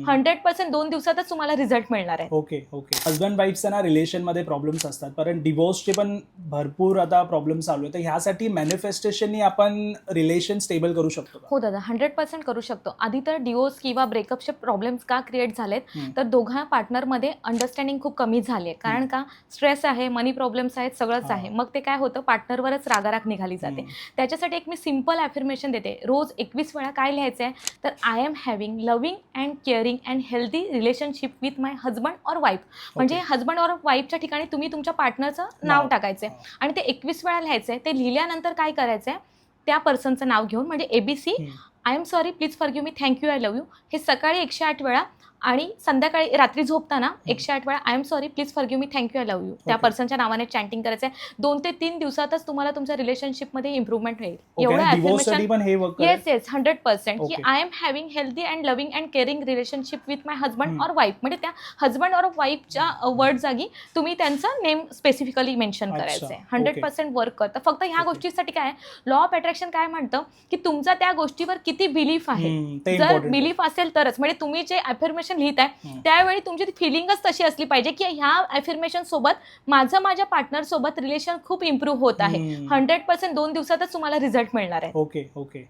100% 2 दिवसातच तुम्हाला रिझल्ट मिळणार आहे. Okay okay. हजबंड वाईफच्या ना रिलेशनमध्ये प्रॉब्लेम्स असतात, कारण डिवोर्सचे पण भरपूर आता प्रॉब्लेम चालू आहेत. तर ह्यासाठी मॅनिफेस्टेशननी आपण रिलेशन स्टेबल करू शकतो का? हो दादा, 100% करू शकतो. आधी तर डिवोर्स किंवा ब्रेकअपचे प्रॉब्लेम्स का क्रिएट झालेत, तर दोघा पार्टनरमध्ये अंडरस्टँडिंग खूप कमी झाली आहे. कारण का, स्ट्रेस आहे, मनी प्रॉब्लेम्स आहेत, सगळंच आहे. मग ते काय होतं, पार्टनरवरच रागाराग निघाली जाते. त्याच्यासाठी एक मी सिम्पल ॲफर्मेशन देते. रोज 21 वेळा काय लिहायचं आहे, तर I am having loving and caring and healthy relationship with my husband or wife. म्हणजे हजबंड ऑर वाईफच्या ठिकाणी तुम्ही तुमच्या पार्टनरचं नाव टाकायचं आहे आणि ते 21 वेळा लिहायचं आहे. ते लिहिल्यानंतर काय करायचं आहे, त्या पर्सनचं नाव घेऊन, म्हणजे ABC, I am sorry, please forgive me, thank you, I love you, हे सकाळी 108 वेळा आणि संध्याकाळी रात्री झोपताना 108 वेळा I am sorry, please forgive me, thank you, I love you, त्या पर्सनच्या नावाने चॅन्टिंग करायचं आहे. 2 ते 3 दिवसातच तुम्हाला तुमच्या रिलेशनशिपमध्ये इम्प्रूव्हमेंट होईल. एवढं ॲफर्मेशन. येस 100%, की I am having healthy and loving and caring relationship with my husband or wife. म्हणजे त्या हजबंड ऑर वाईफच्या वर्ड जागी तुम्ही त्यांचं नेम स्पेसिफिकली मेन्शन करायचं आहे. 100% वर्क करतं. फक्त ह्या गोष्टीसाठी काय आहे, लॉ ऑफ अट्रॅक्शन काय म्हणतं, की तुमचा त्या गोष्टीवर किती बिलीफ आहे. जर बिलीफ असेल तरच, म्हणजे तुम्ही जे ॲफर्मेशन लिहिताय त्यावेळी तुमची फिलिंगच तशी असली पाहिजे, की ह्या ॲफर्मेशन सोबत माझ्या पार्टनर सोबत रिलेशन खूप इम्प्रूव्ह होत आहे. 100% 2 दिवसातच तुम्हाला रिझल्ट मिळणार आहे. Okay okay.